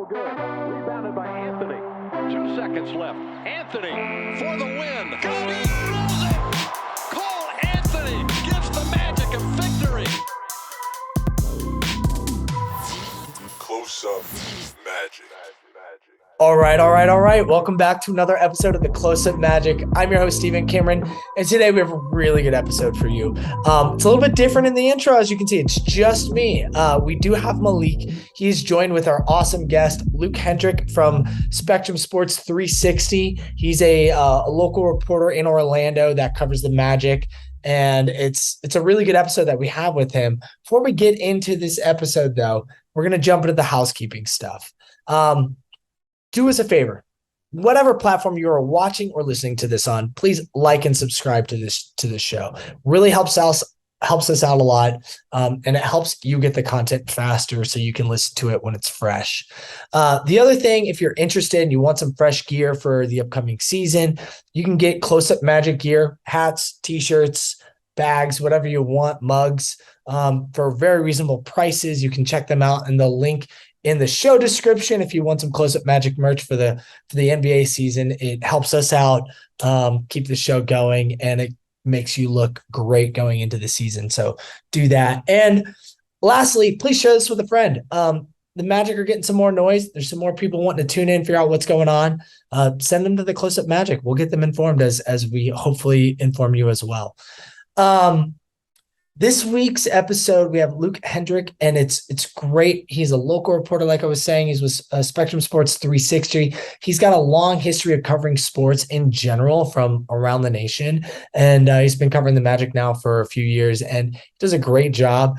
no good. Rebounded by Anthony. 2 seconds left. Anthony for the win. Cody throws it. Cole Anthony gives the Magic a victory. Close Up Magic. All right. Welcome back to another episode of the Close Up Magic. I'm your host, Stephen Cameron, and today we have a really good episode for you. It's a little bit different in the intro. As you can see, it's just me. We do have Malik. He's joined with our awesome guest, Luke Hetrick from Spectrum Sports 360. He's a local reporter in Orlando that covers the Magic, and it's a really good episode that we have with him. Before we get into this episode, though, we're going to jump into the housekeeping stuff. Do us a favor. Whatever platform you are watching or listening to this on, please like and subscribe to this show. Really helps us out a lot, and it helps you get the content faster so you can listen to it when it's fresh. The other thing, if you're interested and you want some fresh gear for the upcoming season, you can get Close Up Magic gear, hats, t-shirts, bags, whatever you want, mugs, for very reasonable prices. You can check them out in the link in the show description if you want some Close Up Magic merch for the NBA season. It helps us out, keep the show going, and it makes you look great going into the season. So do that. And lastly, please share this with a friend. The Magic are getting some more noise. There's some more people wanting to tune in, figure out what's going on. Send them to the Close Up Magic. We'll get them informed as we hopefully inform you as well. This week's episode, we have Luke Hetrick, and it's great. He's a local reporter, like I was saying. He's with Spectrum Sports 360. He's got a long history of covering sports in general from around the nation, and he's been covering the Magic now for a few years, and he does a great job.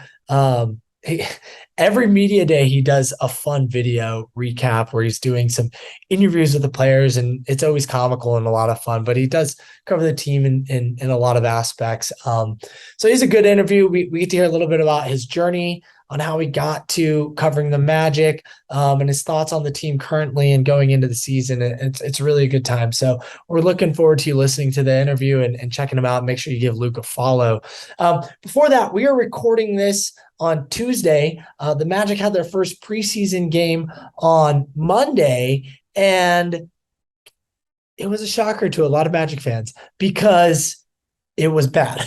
Every media day, he does a fun video recap where he's doing some interviews with the players, and it's always comical and a lot of fun, but he does cover the team in a lot of aspects. So he's a good interview. We get to hear a little bit about his journey on how he got to covering the Magic, and his thoughts on the team currently and going into the season. It's really a good time. So we're looking forward to you listening to the interview and checking him out. Make sure you give Luke a follow. Before that, we are recording this on Tuesday. The Magic had their first preseason game on Monday, and it was a shocker to a lot of Magic fans because it was bad,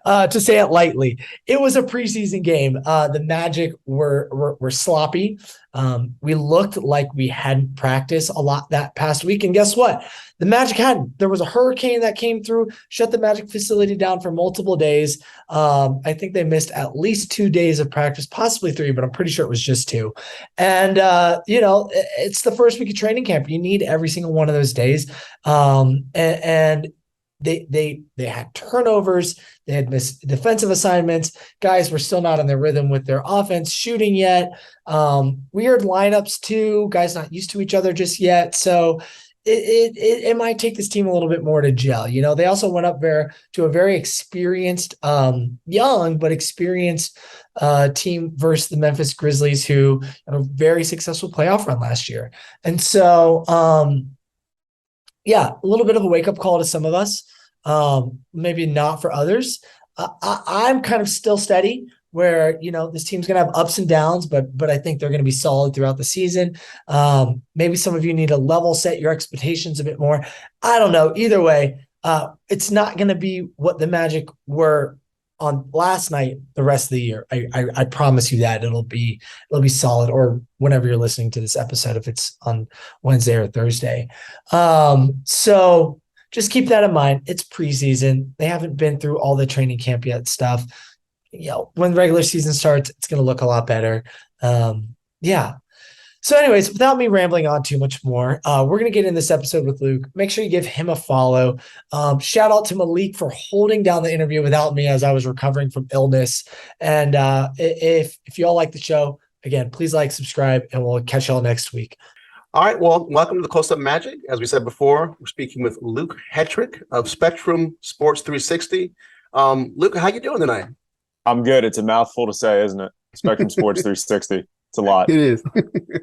to say it lightly. It was a preseason game. The Magic were sloppy. We looked like we hadn't practiced a lot that past week. And guess what? The Magic hadn't. There was a hurricane that came through, shut the Magic facility down for multiple days. I think they missed at least 2 days of practice, possibly 3, but I'm pretty sure it was just 2. And, it's the first week of training camp. You need every single one of those days. And they had turnovers. They had missed defensive assignments. Guys were still not in their rhythm with their offense shooting yet. Weird lineups too. Guys not used to each other just yet. So it might take this team a little bit more to gel. You know, they also went up there to a very experienced, young but experienced team versus the Memphis Grizzlies, who had a very successful playoff run last year. And so, a little bit of a wake-up call to some of us, maybe not for others. I'm kind of still steady where, this team's going to have ups and downs, but I think they're going to be solid throughout the season. Maybe some of you need to level set your expectations a bit more. I don't know. Either way, it's not going to be what the Magic were on last night the rest of the year. I promise you that it'll be solid, or whenever you're listening to this episode, if it's on Wednesday or Thursday. So just keep that in mind. It's preseason. They haven't been through all the training camp yet stuff. When regular season starts, it's going to look a lot better. So anyways, without me rambling on too much more, we're going to get in this episode with Luke. Make sure you give him a follow. Shout out to Malik for holding down the interview without me as I was recovering from illness. And if you all like the show, again, please like, subscribe, and we'll catch y'all next week. All right, well, welcome to the Close Up Magic. As we said before, we're speaking with Luke Hetrick of Spectrum Sports 360. Luke, how you doing tonight? I'm good. It's a mouthful to say, isn't it? Spectrum Sports 360. It's a lot. It is.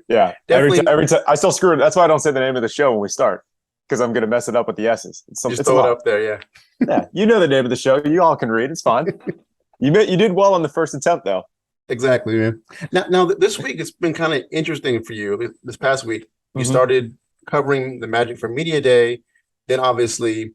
Yeah. Every time I still screw it. That's why I don't say the name of the show when we start, because I'm going to mess it up with the S's. It's throw it up there, yeah. Yeah, you know the name of the show. You all can read. It's fine. You did well on the first attempt, though. Exactly, man. Now this week it's been kind of interesting for you. This past week, you started covering the Magic for Media Day. Then obviously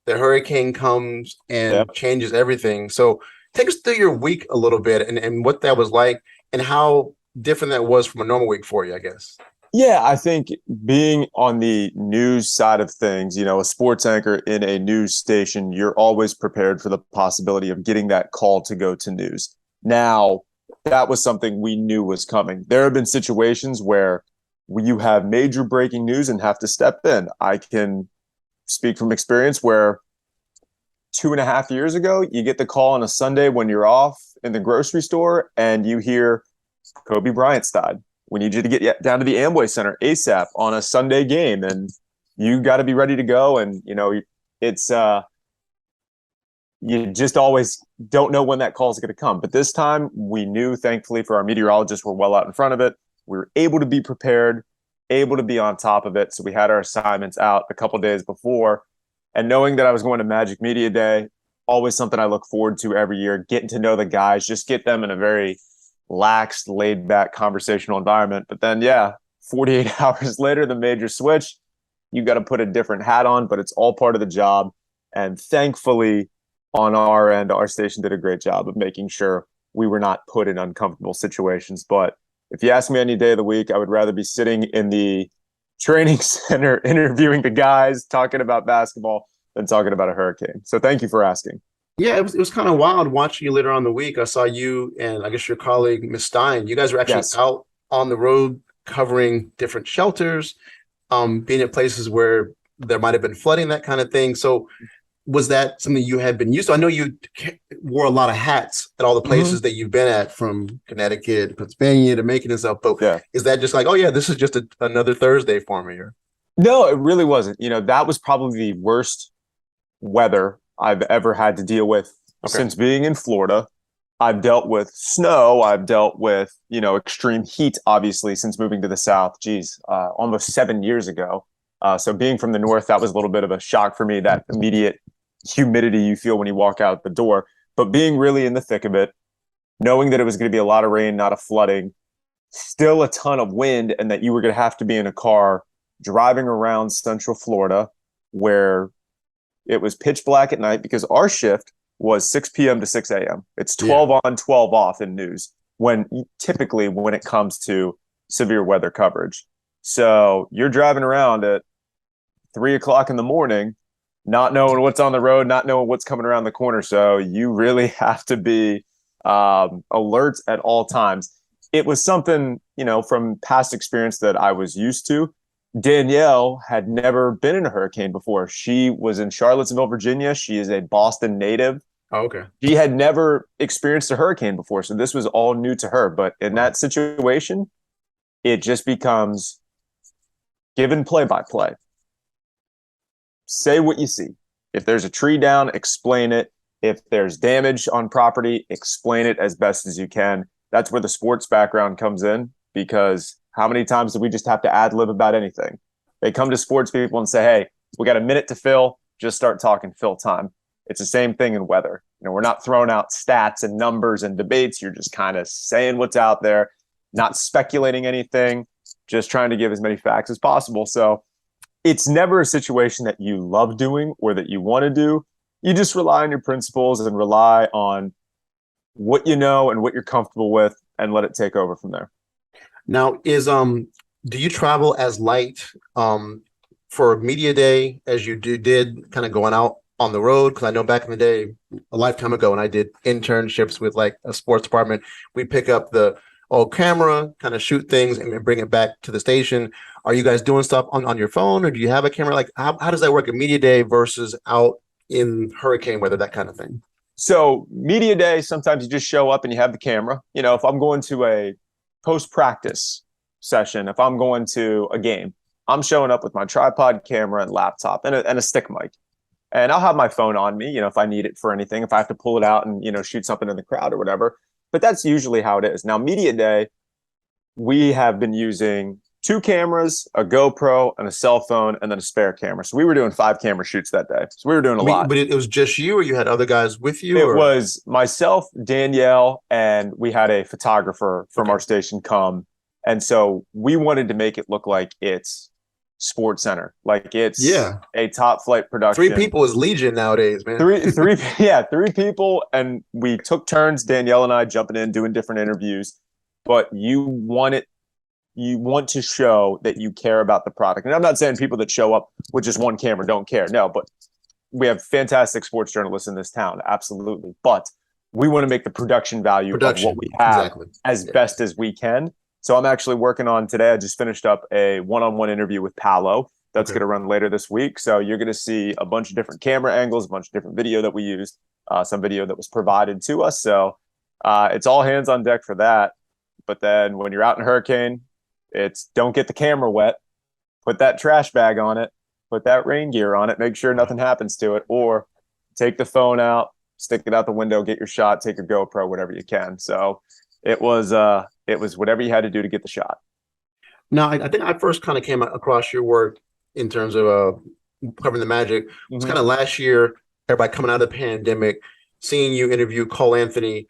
the hurricane comes and Yep. changes everything. So take us through your week a little bit and what that was like and how different that was from a normal week for you, I guess. Yeah, I think being on the news side of things, a sports anchor in a news station, you're always prepared for the possibility of getting that call to go to news. Now, that was something we knew was coming. There have been situations where you have major breaking news and have to step in. I can speak from experience where 2.5 years ago, you get the call on a Sunday when you're off in the grocery store and you hear Kobe Bryant's died. We need you to get down to the Amway Center ASAP on a Sunday game, and you got to be ready to go. And it's you just always don't know when that call is going to come. But this time, we knew, thankfully, for our meteorologists, were well out in front of it. We were able to be prepared, able to be on top of it. So we had our assignments out a couple days before, and knowing that I was going to Magic Media Day, always something I look forward to every year. Getting to know the guys, just get them in a very lax, laid back conversational environment. But then, 48 hours later, the major switch, you got to put a different hat on, but it's all part of the job. And thankfully, on our end, our station did a great job of making sure we were not put in uncomfortable situations. But if you ask me any day of the week, I would rather be sitting in the training center interviewing the guys, talking about basketball, than talking about a hurricane. So thank you for asking. Yeah, it was kind of wild watching you later on in the week. I saw you and I guess your colleague, Miss Stein. You guys were actually out on the road covering different shelters, being at places where there might have been flooding, that kind of thing. So was that something you had been used to? I know you wore a lot of hats at all the places that you've been at, from Connecticut, Pennsylvania to Macon and stuff. But is that just like, oh yeah, this is just another Thursday for me? Or no, it really wasn't. That was probably the worst weather I've ever had to deal with since being in Florida. I've dealt with snow. I've dealt with, extreme heat, obviously, since moving to the South, almost 7 years ago. So being from the North, that was a little bit of a shock for me, that immediate humidity you feel when you walk out the door. But being really in the thick of it, knowing that it was going to be a lot of rain, not a flooding, still a ton of wind, and that you were going to have to be in a car driving around Central Florida where it was pitch black at night, because our shift was 6 p.m. to 6 a.m. It's 12 on, 12 off in news, typically when it comes to severe weather coverage. So you're driving around at 3 o'clock in the morning, not knowing what's on the road, not knowing what's coming around the corner. So you really have to be alert at all times. It was something, from past experience that I was used to. Danielle had never been in a hurricane before. She was in Charlottesville, Virginia. She is a Boston native. Oh, okay. She had never experienced a hurricane before, so this was all new to her. But in that situation, it just becomes given play-by-play. Say what you see. If there's a tree down, explain it. If there's damage on property, explain it as best as you can. That's where the sports background comes in, because how many times do we just have to ad-lib about anything? They come to sports people and say, hey, we got a minute to fill. Just start talking fill time. It's the same thing in weather. We're not throwing out stats and numbers and debates. You're just kind of saying what's out there, not speculating anything, just trying to give as many facts as possible. So it's never a situation that you love doing or that you want to do. You just rely on your principles and rely on what you know and what you're comfortable with, and let it take over from there. Now, do you travel as light for media day as you did kind of going out on the road? Because I know back in the day, a lifetime ago, when I did internships with like a sports department, we pick up the old camera, kind of shoot things, and then bring it back to the station. Are you guys doing stuff on your phone, or do you have a camera? Like, how does that work at media day versus out in hurricane weather, that kind of thing? So media day, sometimes you just show up and you have the camera. If I'm going to a post-practice session, if I'm going to a game, I'm showing up with my tripod camera and laptop and a stick mic. And I'll have my phone on me, if I need it for anything, if I have to pull it out and, shoot something in the crowd or whatever. But that's usually how it is. Now, media day, we have been using 2 cameras, a GoPro, and a cell phone, and then a spare camera. So we were doing 5 camera shoots that day. So we were doing a lot. But it was just you, or you had other guys with you? It was myself, Danielle, and we had a photographer from our station come. And so we wanted to make it look like it's Sports Center, like it's a top flight production. 3 people is legion nowadays, man. 3 people, and we took turns, Danielle and I, jumping in, doing different interviews. But you want to show that you care about the product. And I'm not saying people that show up with just one camera don't care. No, but we have fantastic sports journalists in this town, absolutely. But we want to make the production value of what we have as best as we can. So I'm actually working on today. I just finished up a one-on-one interview with Paolo. That's going to run later this week. So you're going to see a bunch of different camera angles, a bunch of different video that we used, some video that was provided to us. So it's all hands on deck for that. But then when you're out in hurricane, it's don't get the camera wet, put that trash bag on it, put that rain gear on it, make sure nothing happens to it, or take the phone out, stick it out the window, get your shot, take a GoPro, whatever you can. So it was whatever you had to do to get the shot. Now, I think I first kind of came across your work in terms of covering the Magic. It's kind of last year, everybody coming out of the pandemic, seeing you interview Cole Anthony.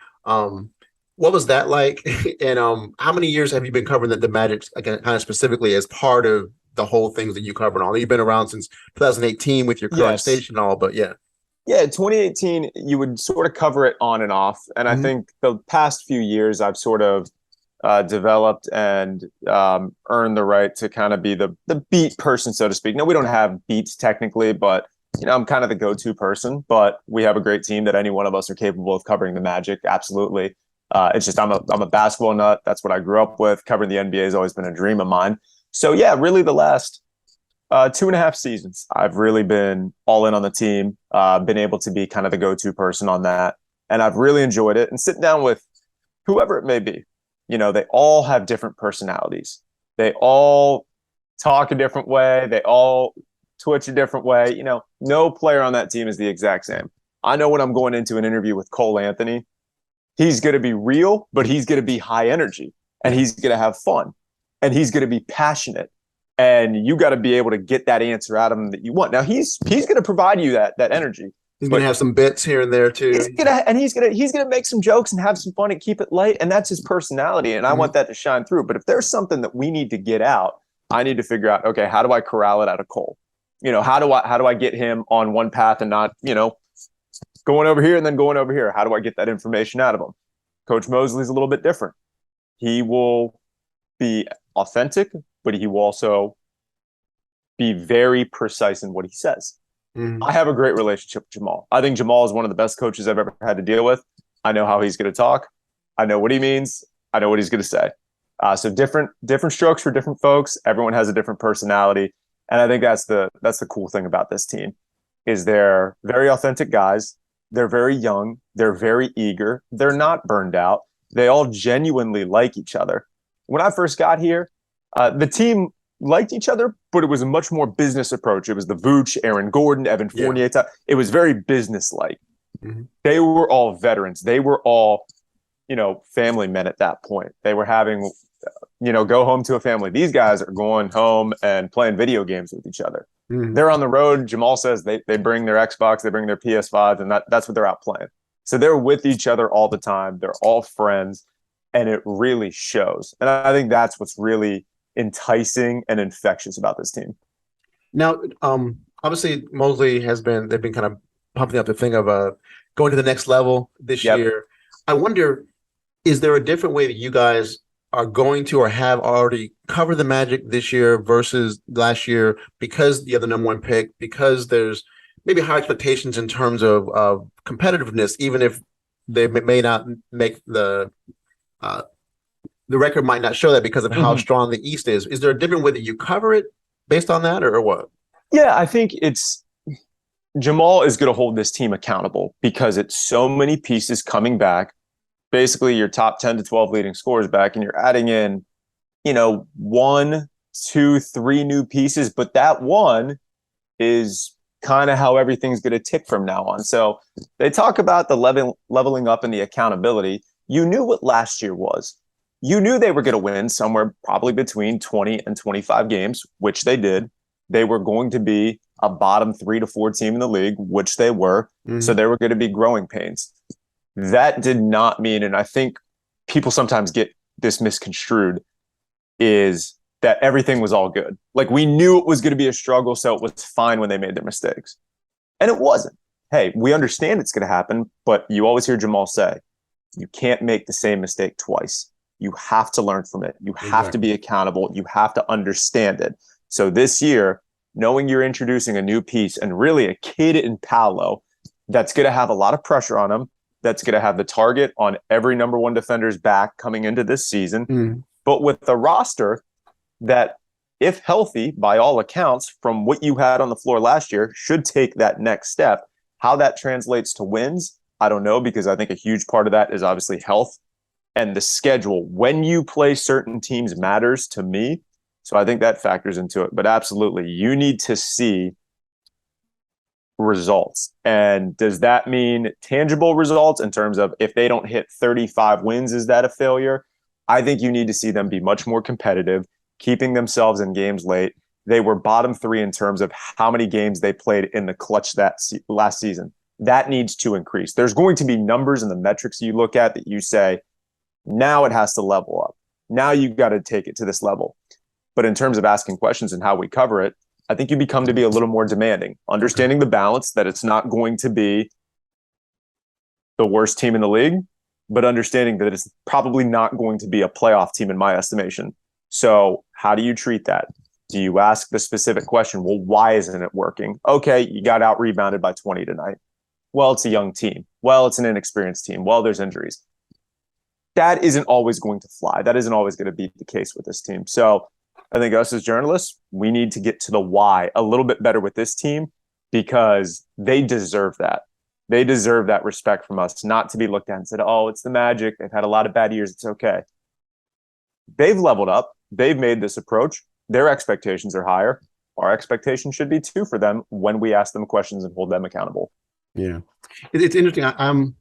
What was that like? And how many years have you been covering the Magic, again, kind of specifically as part of the whole things that you cover and all? You've been around since 2018 with your current station and all, but yeah. Yeah, 2018, you would sort of cover it on and off. And I think the past few years, I've sort of developed and earned the right to kind of be the beat person, so to speak. No, we don't have beats technically, but I'm kind of the go-to person. But we have a great team that any one of us are capable of covering the Magic. Absolutely. It's just I'm a basketball nut. That's what I grew up with. Covering the NBA has always been a dream of mine. So yeah, really the last 2.5 seasons, I've really been all in on the team, been able to be kind of the go-to person on that. And I've really enjoyed it. And sitting down with whoever it may be, they all have different personalities. They all talk a different way. They all twitch a different way. No player on that team is the exact same. I know when I'm going into an interview with Cole Anthony, he's going to be real, but he's going to be high energy, and he's going to have fun, and he's going to be passionate. And you got to be able to get that answer out of him that you want. Now he's going to provide you that energy. He's going to have some bits here and there too. He's going to make some jokes and have some fun and keep it light. And that's his personality. And I want that to shine through. But if there's something that we need to get out, I need to figure out, okay, how do I corral it out of Cole? How do I get him on one path and not, going over here and then going over here? How do I get that information out of him? Coach Mosley's a little bit different. He will be authentic, but he will also be very precise in what he says. I have a great relationship with Jamal. I think Jamal is one of the best coaches I've ever had to deal with. I know how he's going to talk. I know what he means. I know what he's going to say. So different strokes for different folks. Everyone has a different personality. And I think that's the cool thing about this team is they're very authentic guys. They're very young. They're very eager. They're not burned out. They all genuinely like each other. When I first got here, the team liked each other, but it was a much more business approach. It was the Vooch, Aaron Gordon, Evan Fournier. It was very business-like. They were all veterans. They were all, family men at that point. They were having, go home to a family. These guys are going home and playing video games with each other. They're on the road. Jamal says they bring their Xbox, they bring their PS5, and that's what they're out playing. So they're with each other all the time. They're all friends, and it really shows. And I think that's what's really enticing and infectious about this team. Now, obviously Mosley they've been kind of pumping up the thing of going to the next level this year. I wonder, is there a different way that you guys are going to or have already covered the Magic this year versus last year because you have the number 1 pick, because there's maybe higher expectations in terms of competitiveness, even if they may not make the record might not show that because of how strong the East is. Is there a different way that you cover it based on that or what? Yeah, I think Jamal is going to hold this team accountable because it's so many pieces coming back, basically your top 10 to 12 leading scorers back, and you're adding in, 1, 2, 3 new pieces, but that one is kind of how everything's going to tick from now on. So they talk about the leveling up and the accountability. You knew what last year was. you knew they were going to win somewhere probably between 20 and 25 games, which they did. They were going to be a bottom 3 to 4 team in the league, which they were. Mm-hmm. So there were going to be growing pains. That did not mean, and I think people sometimes get this misconstrued, is that everything was all good. Like, we knew it was going to be a struggle, so it was fine when they made their mistakes. And it wasn't. Hey, we understand it's going to happen, but you always hear Jamal say, you can't make the same mistake twice. You have to learn from it. You have to be accountable. You have to understand it. So this year, knowing you're introducing a new piece and really a kid in Paolo that's going to have a lot of pressure on him, that's going to have the target on every number one defender's back coming into this season, but with a roster that, if healthy, by all accounts, from what you had on the floor last year, should take that next step. How that translates to wins, I don't know, because I think a huge part of that is obviously health and the schedule. When you play certain teams matters to me. So I think that factors into it. But absolutely, you need to see results. And does that mean tangible results in terms of if they don't hit 35 wins, is that a failure? I think you need to see them be much more competitive, keeping themselves in games late. They were bottom 3 in terms of how many games they played in the clutch that last season. That needs to increase. There's going to be numbers in the metrics you look at that you say, now it has to level up. Now you've got to take it to this level. But in terms of asking questions and how we cover it, I think you become to be a little more demanding, understanding the balance, that it's not going to be the worst team in the league, but understanding that it's probably not going to be a playoff team in my estimation. So how do you treat that? Do you ask the specific question, well, why isn't it working? Okay, you got out-rebounded by 20 tonight. Well, it's a young team. Well, it's an inexperienced team. Well, there's injuries. That isn't always going to fly. That isn't always going to be the case with this team. So I think us as journalists, we need to get to the why a little bit better with this team, because they deserve that. They deserve that respect from us, not to be looked at and said, oh, it's the Magic. They've had a lot of bad years. It's okay. They've leveled up. They've made this approach. Their expectations are higher. Our expectations should be too for them when we ask them questions and hold them accountable. Yeah. It's interesting. I'm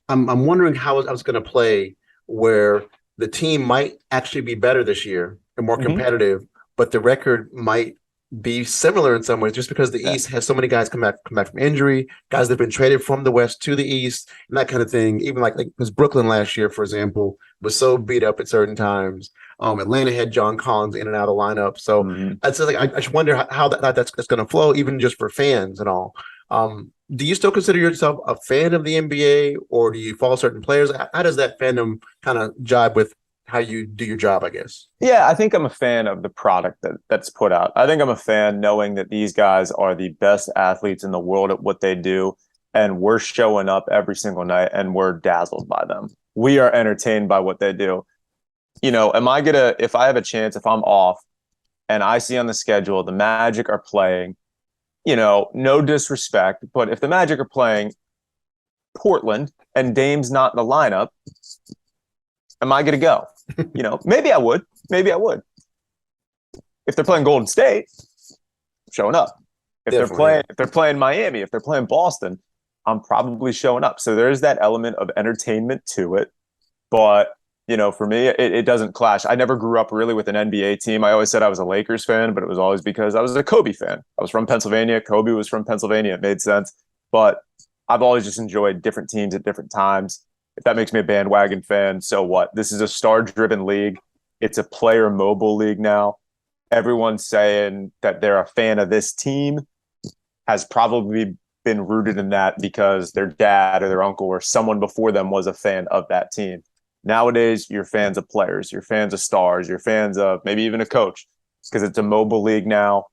wondering how I was going to play where the team might actually be better this year and more competitive, but the record might be similar in some ways, just because the East has so many guys come back from injury, guys that have been traded from the West to the East, and that kind of thing. Even like because Brooklyn last year, for example, was so beat up at certain times. Atlanta had John Collins in and out of the lineup. So it's like I just wonder how that's going to flow, even just for fans and all. Do you still consider yourself a fan of the NBA, or do you follow certain players? How does that fandom kind of jibe with how you do your job, I guess? Yeah, I think I'm a fan of the product that's put out. I think I'm a fan knowing that these guys are the best athletes in the world at what they do, and we're showing up every single night and we're dazzled by them. We are entertained by what they do. You know, if I have a chance, if I'm off and I see on the schedule the Magic are playing, you know, no disrespect, but if the Magic are playing Portland and Dame's not in the lineup, am I going to go? You know, maybe I would. Maybe I would. If they're playing Golden State, I'm showing up. If they're playing Miami, if they're playing Boston, I'm probably showing up. So there's that element of entertainment to it. But, you know, for me, it doesn't clash. I never grew up really with an NBA team. I always said I was a Lakers fan, but it was always because I was a Kobe fan. I was from Pennsylvania. Kobe was from Pennsylvania. It made sense. But I've always just enjoyed different teams at different times. If that makes me a bandwagon fan, so what? This is a star-driven league. It's a player mobile league now. Everyone's saying that they're a fan of this team has probably been rooted in that because their dad or their uncle or someone before them was a fan of that team. Nowadays, you're fans of players, you're fans of stars, you're fans of maybe even a coach, because it's a mobile league now.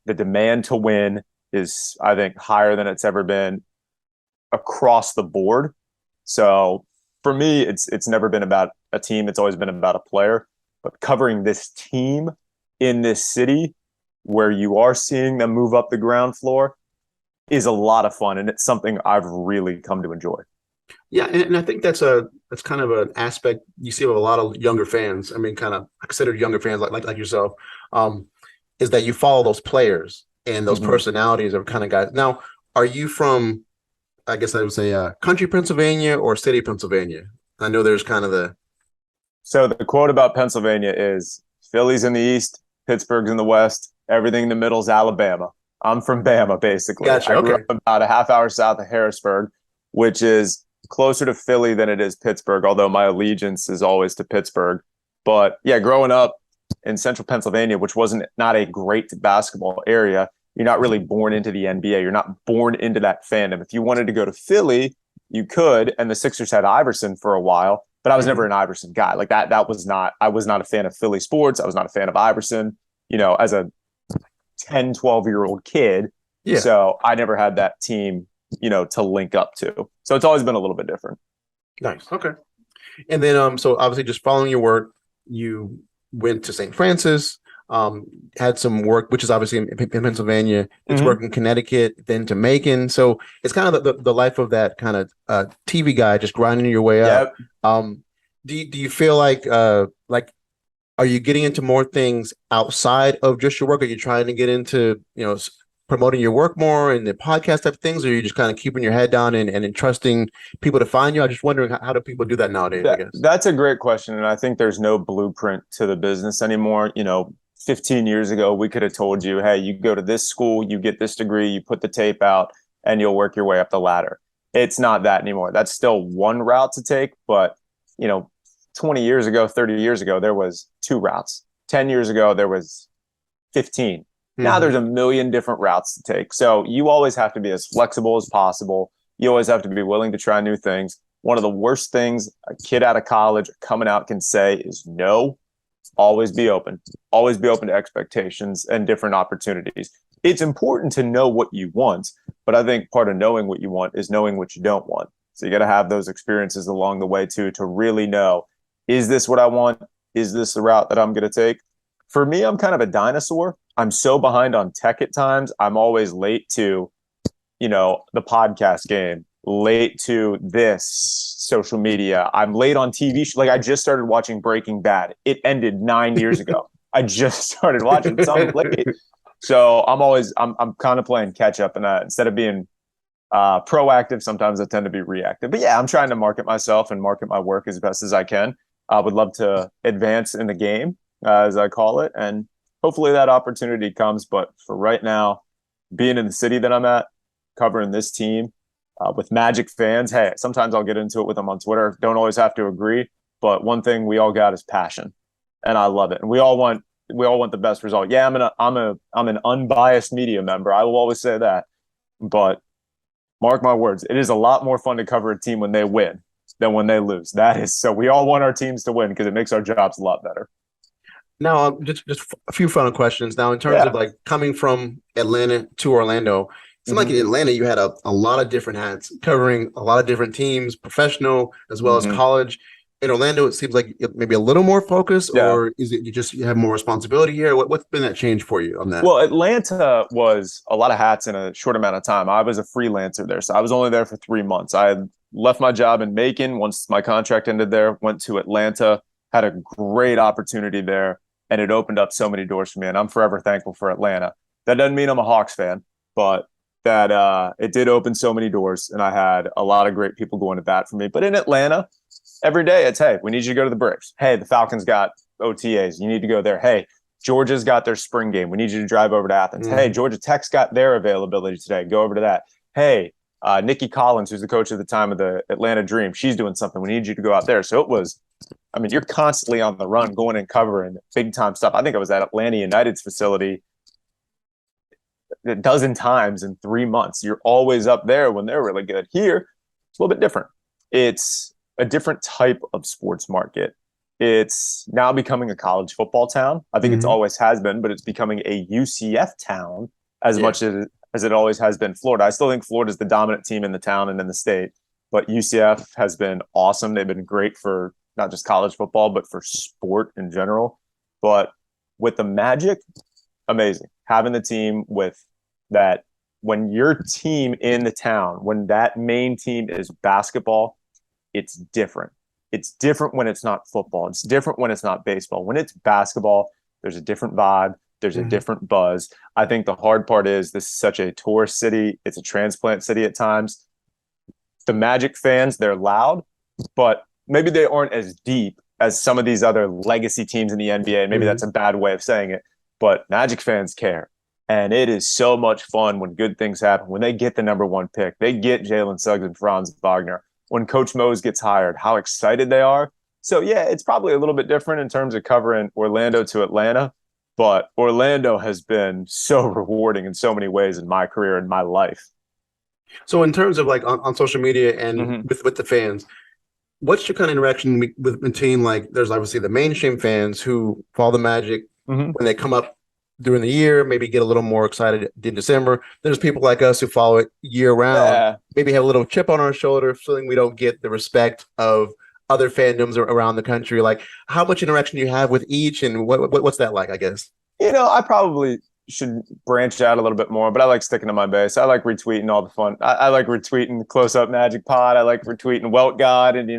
The demand to win is, I think, higher than it's ever been across the board. So for me, it's never been about a team. It's always been about a player. But covering this team in this city where you are seeing them move up the ground floor is a lot of fun. And it's something I've really come to enjoy. Yeah, and I think that's kind of an aspect you see with a lot of younger fans. I mean, kind of considered younger fans like yourself, is that you follow those players and those personalities of kind of guys. Now, are you from, I guess I would say, country Pennsylvania or city Pennsylvania? I know there's kind of So the quote about Pennsylvania is Philly's in the East, Pittsburgh's in the West, everything in the middle is Alabama. I'm from Bama, basically. Gotcha, I grew okay. up about a half hour south of Harrisburg, which is closer to Philly than it is Pittsburgh, although my allegiance is always to Pittsburgh. But yeah, growing up in central Pennsylvania, which wasn't not a great basketball area, you're not really born into the NBA. You're not born into that fandom. If you wanted to go to Philly, you could. And the Sixers had Iverson for a while, but I was never an Iverson guy. Like that was not, I was not a fan of Philly sports. I was not a fan of Iverson, as a 10, 12-year-old kid. Yeah. So I never had that team, to link up to. So it's always been a little bit different. Nice. Okay. And then, so obviously just following your work, you went to St. Francis, had some work, which is obviously in Pennsylvania, it's work in Connecticut, then to Macon. So it's kind of the life of that kind of TV guy, just grinding your way up. Do you feel like are you getting into more things outside of just your work? Are you trying to get into, promoting your work more and the podcast type of things, or are you just kind of keeping your head down and entrusting people to find you? I'm just wondering how do people do that nowadays, I guess? That's a great question. And I think there's no blueprint to the business anymore. 15 years ago, we could have told you, hey, you go to this school, you get this degree, you put the tape out, and you'll work your way up the ladder. It's not that anymore. That's still one route to take. But, 20 years ago, 30 years ago, there was 2 routes. 10 years ago, there was 15. Now there's a million different routes to take. So you always have to be as flexible as possible. You always have to be willing to try new things. One of the worst things a kid out of college coming out can say is no. Always be open. Always be open to expectations and different opportunities. It's important to know what you want, but I think part of knowing what you want is knowing what you don't want. So you got to have those experiences along the way too, to really know, is this what I want? Is this the route that I'm going to take? For me, I'm kind of a dinosaur. I'm so behind on tech at times. I'm always late to, the podcast game, late to this social media. I'm late on TV. Like I just started watching Breaking Bad. It ended 9 years ago. I just started watching. So I'm late. So I'm kind of playing catch up, and instead of being proactive, sometimes I tend to be reactive. But yeah, I'm trying to market myself and market my work as best as I can. I would love to advance in the game, as I call it, and hopefully that opportunity comes. But for right now, being in the city that I'm at, covering this team with Magic fans, hey, sometimes I'll get into it with them on Twitter. Don't always have to agree, but one thing we all got is passion, and I love it. And we all want the best result. Yeah, I'm an unbiased media member. I will always say that, but mark my words, it is a lot more fun to cover a team when they win than when they lose. That is so. We all want our teams to win because it makes our jobs a lot better. Now, just a few final questions. Now, in terms of like coming from Atlanta to Orlando, it seemed like in Atlanta you had a lot of different hats covering a lot of different teams, professional as well as college. In Orlando, it seems like maybe a little more focus, or is it you have more responsibility here? What's been that change for you on that? Well, Atlanta was a lot of hats in a short amount of time. I was a freelancer there, so I was only there for 3 months. I had left my job in Macon once my contract ended there, went to Atlanta, had a great opportunity there, and it opened up so many doors for me, and I'm forever thankful for Atlanta. That doesn't mean I'm a Hawks fan, but that it did open so many doors, and I had a lot of great people going to bat for me. But in Atlanta, every day it's, hey, we need you to go to the Braves. Hey, the Falcons got OTAs. You need to go there. Hey, Georgia's got their spring game. We need you to drive over to Athens. Hey, Georgia Tech's got their availability today. Go over to that. Hey, Nikki Collins, who's the coach at the time of the Atlanta Dream, she's doing something. We need you to go out there. So it was, you're constantly on the run, going and covering big time stuff. I think I was at Atlanta United's facility a dozen times in 3 months. You're always up there when they're really good. Here, it's a little bit different. It's a different type of sports market. It's now becoming a college football town. I think it's always has been, but it's becoming a UCF town as much as it always has been Florida. I still think Florida is the dominant team in the town and in the state, but UCF has been awesome. They've been great for not just college football, but for sport in general. But with the Magic, amazing. Having the team with that, when your team in the town, when that main team is basketball, it's different. It's different when it's not football. It's different when it's not baseball. When it's basketball, there's a different vibe. There's a different buzz. I think the hard part is this is such a tourist city. It's a transplant city at times. The Magic fans, they're loud, but maybe they aren't as deep as some of these other legacy teams in the NBA. Maybe that's a bad way of saying it, but Magic fans care. And it is so much fun when good things happen, when they get the number 1 pick, they get Jalen Suggs and Franz Wagner, when Coach Mose gets hired, how excited they are. So, yeah, it's probably a little bit different in terms of covering Orlando to Atlanta, but Orlando has been so rewarding in so many ways in my career and my life. So in terms of like on social media and with the fans, what's your kind of interaction between, like, there's obviously the mainstream fans who follow the Magic when they come up during the year, maybe get a little more excited in December. There's people like us who follow it year round, maybe have a little chip on our shoulder, feeling we don't get the respect of other fandoms around the country. Like, how much interaction do you have with each, and what's that like, I guess? I probably should branch out a little bit more, but I like sticking to my base. I like retweeting all the fun. I like retweeting the Close Up Magic Pod. I like retweeting Welt God, and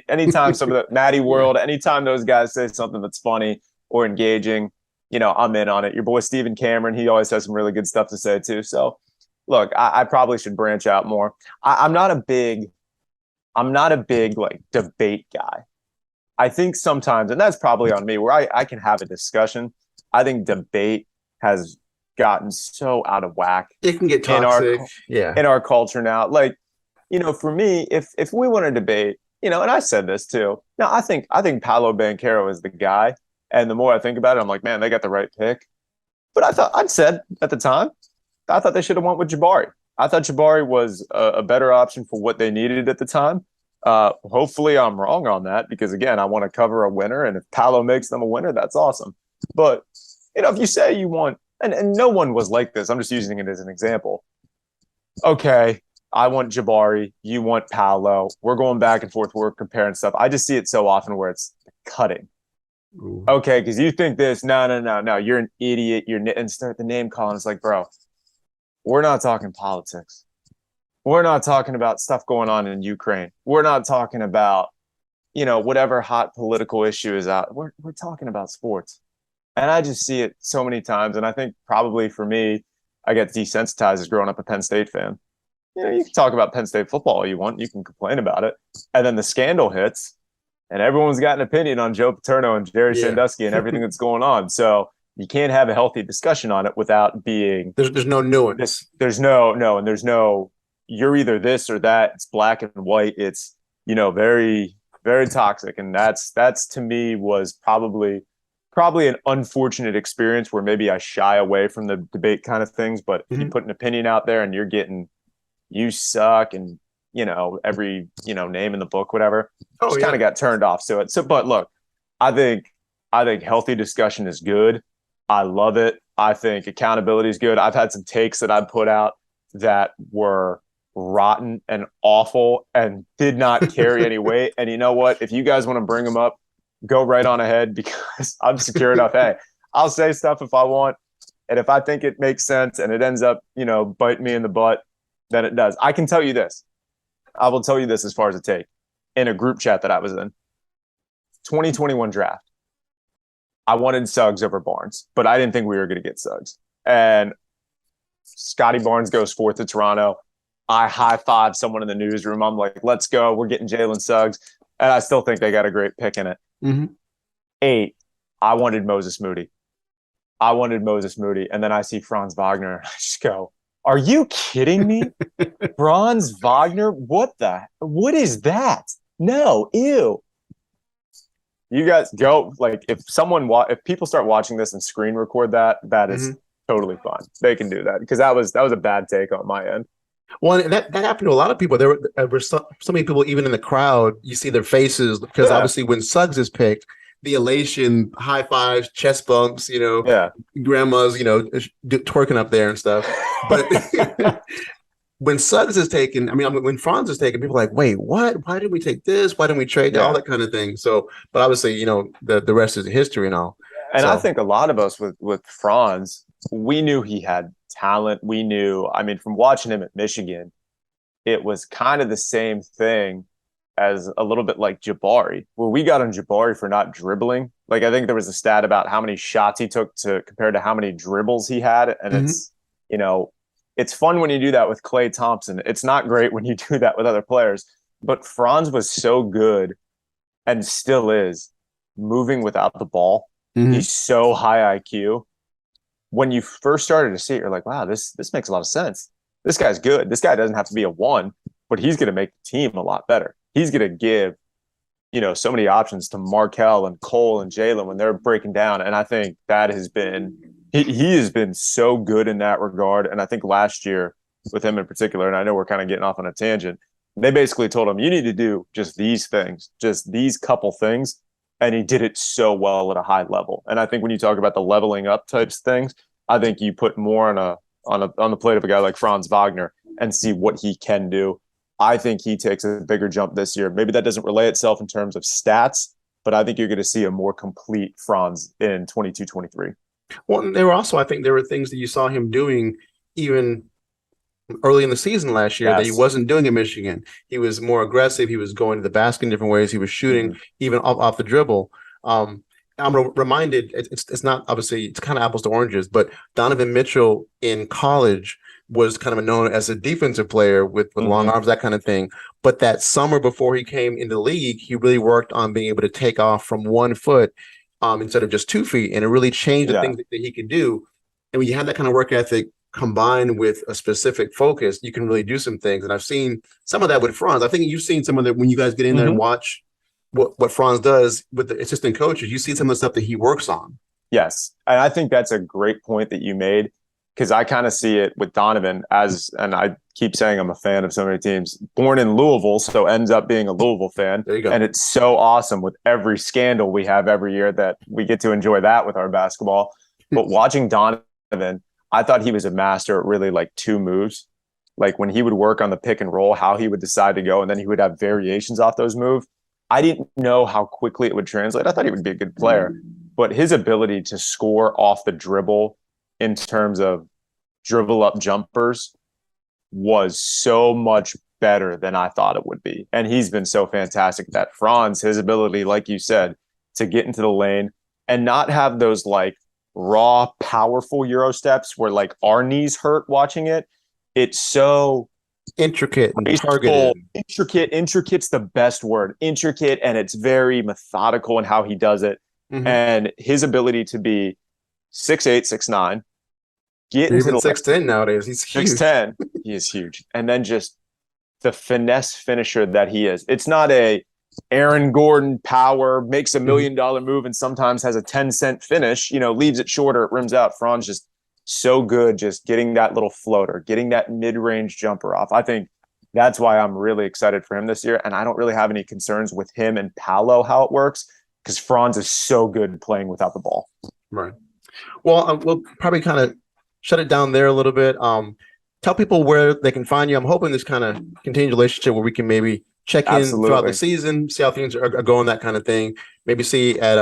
anytime some of the Maddie World, anytime those guys say something that's funny or engaging, I'm in on it. Your boy Stephen Cameron, he always has some really good stuff to say too. So, look, I probably should branch out more. I'm not a big like debate guy. I think sometimes, and that's probably on me, where I can have a discussion. I think debate has gotten so out of whack. It can get toxic. In our culture now. Like, for me, if we want to debate, and I said this too. Now, I think Paolo Banchero is the guy. And the more I think about it, I'm like, man, they got the right pick. But I'd said at the time, I thought they should have went with Jabari. I thought Jabari was a better option for what they needed at the time. Hopefully I'm wrong on that, because, again, I want to cover a winner. And if Paolo makes them a winner, that's awesome. But, if you say you want, and no one was like this, I'm just using it as an example. Okay, I want Jabari, you want Paolo. We're going back and forth, we're comparing stuff. I just see it so often where it's cutting. Ooh. Okay, because you think this, no, you're an idiot. And start the name calling. It's like, bro, we're not talking politics. We're not talking about stuff going on in Ukraine. We're not talking about, whatever hot political issue is out. We're talking about sports. And I just see it so many times. And I think probably for me, I get desensitized as growing up a Penn State fan. You can talk about Penn State football all you want. You can complain about it. And then the scandal hits. And everyone's got an opinion on Joe Paterno and Jerry Sandusky and everything that's going on. So you can't have a healthy discussion on it without being there's no nuance. There's no you're either this or that. It's black and white. It's very, very toxic. And that's to me was probably an unfortunate experience where maybe I shy away from the debate kind of things. But if you put an opinion out there and you're getting you suck and every, name in the book, whatever, just kind of got turned off to it. So, but look, I think healthy discussion is good. I love it. I think accountability is good. I've had some takes that I put out that were rotten and awful and did not carry any weight. And you know what? If you guys want to bring them up, go right on ahead, because I'm secure enough. Hey, I'll say stuff if I want. And if I think it makes sense and it ends up, biting me in the butt, then it does. I can tell you this. I will tell you this as far as a take. In a group chat that I was in, 2021 draft, I wanted Suggs over Barnes, but I didn't think we were going to get Suggs. And Scotty Barnes goes 4th to Toronto. I high-five someone in the newsroom. I'm like, let's go. We're getting Jalen Suggs. And I still think they got a great pick in it. 8, I wanted Moses Moody. And then I see Franz Wagner. I just go, are you kidding me? Franz Wagner? What is that? No, ew. You guys go, like, if people start watching this and screen record that is totally fine. They can do that, because that was a bad take on my end. Well, and that happened to a lot of people. There were so many people, even in the crowd, you see their faces, because obviously when Suggs is picked, the elation, high fives, chest bumps, grandmas, twerking up there and stuff. But when Suggs is taken, when Franz is taken, people are like, wait, what? Why did we take this? Why didn't we trade all that kind of thing? So, but obviously, the rest is history and all. And so, I think a lot of us with Franz, we knew he had talent. We knew, from watching him at Michigan, it was kind of the same thing as a little bit like Jabari, where we got on Jabari for not dribbling. Like, I think there was a stat about how many shots he took compared to how many dribbles he had. And it's, it's fun when you do that with Klay Thompson. It's not great when you do that with other players. But Franz was so good, and still is, moving without the ball. Mhm. He's so high IQ. When you first started to see it, you're like, wow, this makes a lot of sense. This guy's good. This guy doesn't have to be a 1, but he's going to make the team a lot better. He's going to give, so many options to Markel and Cole and Jalen when they're breaking down. And I think that has been he has been so good in that regard. And I think last year with him in particular, and I know we're kind of getting off on a tangent, they basically told him, you need to do just these things, just these couple things. And he did it so well at a high level. And I think when you talk about the leveling up types things, I think you put more on the plate of a guy like Franz Wagner and see what he can do. I think he takes a bigger jump this year. Maybe that doesn't relay itself in terms of stats, but I think you're going to see a more complete Franz in 22-23. Well, I think there were things that you saw him doing even early in the season last year that he wasn't doing in Michigan. He was more aggressive. He was going to the basket in different ways. He was shooting even off the dribble. I'm reminded, it's not, obviously, it's kind of apples to oranges, but Donovan Mitchell in college was kind of known as a defensive player with long arms, that kind of thing. But that summer before he came into the league, he really worked on being able to take off from 1 foot instead of just 2 feet. And it really changed the things that he could do. And when you have that kind of work ethic combined with a specific focus, you can really do some things. And I've seen some of that with Franz. I think you've seen some of that when you guys get in there and watch what Franz does with the assistant coaches. You see some of the stuff that he works on. Yes. And I think that's a great point that you made, because I kind of see it with Donovan and I keep saying I'm a fan of so many teams, born in Louisville, so ends up being a Louisville fan. There you go. And it's so awesome with every scandal we have every year that we get to enjoy that with our basketball. But watching Donovan, I thought he was a master at really like 2 moves. Like when he would work on the pick and roll, how he would decide to go, and then he would have variations off those moves. I didn't know how quickly it would translate. I thought he would be a good player, but his ability to score off the dribble in terms of dribble up jumpers was so much better than I thought it would be. And he's been so fantastic. That Franz, his ability, like you said, to get into the lane and not have those like raw, powerful Euro steps where like our knees hurt watching it. It's so intricate and targeted. Intricate's the best word. Intricate, and it's very methodical in how he does it. And his ability to be 6'8", 6'9", get into the 6'10" nowadays. He's huge. 6'10". He is huge. And then just the finesse finisher that he is. It's not a Aaron Gordon power, makes $1 million move and sometimes has a 10-cent finish, leaves it shorter, it rims out. Franz just so good, just getting that little floater, getting that mid-range jumper off. I think that's why I'm really excited for him this year. And I don't really have any concerns with him and Paolo, how it works, because Franz is so good playing without the ball. Right. Well, we'll probably kind of shut it down there a little bit. Tell people where they can find you. I'm hoping this kind of continued relationship where we can maybe check in throughout the season, see how things are going, that kind of thing. Maybe see at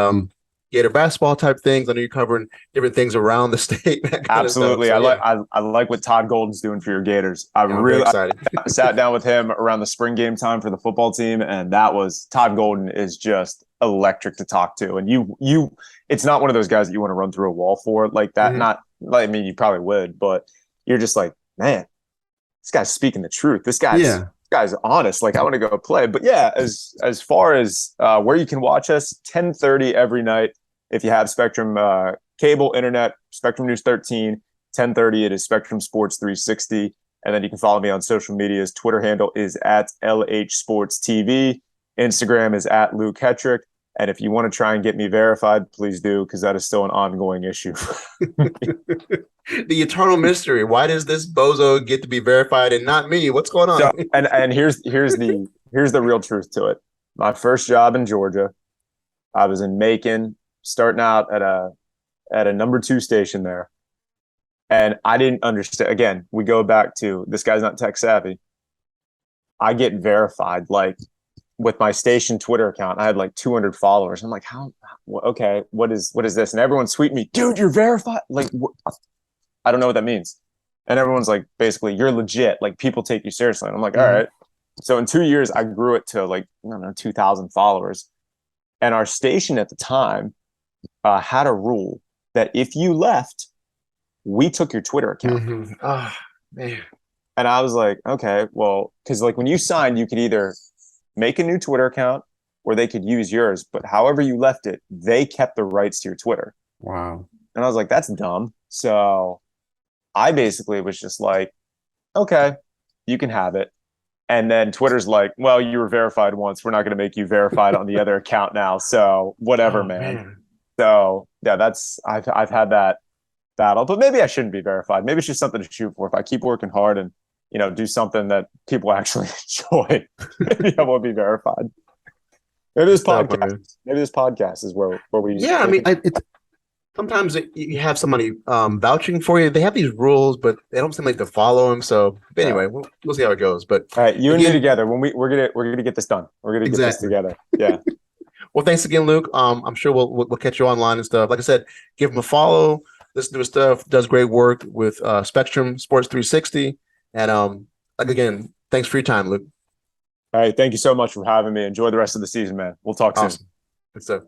Gator basketball type things. I know you're covering different things around the state. Absolutely. So, I like what Todd Golden's doing for your Gators. I'm really excited. I sat down with him around the spring game time for the football team, and Todd Golden is just electric to talk to. And you it's not one of those guys that you want to run through a wall for like that. You probably would, but you're just like, man, this guy's speaking the truth. This guy's honest. Like, I want to go play. But yeah, as far as where you can watch us, 10:30 every night. If you have Spectrum cable, internet, Spectrum News 13, 10:30, it is Spectrum Sports 360. And then you can follow me on social medias. Twitter handle is at LH Sports TV. Instagram is at Luke Hetrick. And if you want to try and get me verified, please do, because that is still an ongoing issue. The eternal mystery. Why does this bozo get to be verified and not me? What's going on? So, and here's the real truth to it. My first job in Georgia, I was in Macon, starting out at a number 2 station there. And I didn't understand. Again, we go back to this guy's not tech savvy. I get verified like with my station Twitter account. I had like 200 followers. I'm like, okay, what is this? And everyone's tweeting me, dude, you're verified. Like, I don't know what that means. And everyone's like, basically, you're legit. Like, people take you seriously. And I'm like, all right. So in 2 years, I grew it to like, 2,000 followers. And our station at the time had a rule that if you left, we took your Twitter account. Oh, man. And I was like, okay, well, because like when you signed, you could either make a new Twitter account where they could use yours, but however you left it, they kept the rights to your Twitter. Wow. And I was like, that's dumb. So I basically was just like, okay, you can have it. And then Twitter's like, well, you were verified once. We're not going to make you verified on the other account now. So whatever, man. So yeah, I've had that battle, but maybe I shouldn't be verified. Maybe it's just something to shoot for. If I keep working hard and, do something that people actually enjoy, maybe I won't be verified. Maybe this podcast is where we. Yeah, I mean, sometimes you have somebody vouching for you. They have these rules, but they don't seem like to follow them. So anyway, we'll see how it goes. But all right, you and me together. When we're gonna get this done. We're gonna get this together. Yeah. Well, thanks again, Luke. I'm sure we'll catch you online and stuff. Like I said, give him a follow. Listen to his stuff. Does great work with Spectrum Sports 360. And again, thanks for your time, Luke. All right, thank you so much for having me. Enjoy the rest of the season, man. We'll talk soon. Good stuff.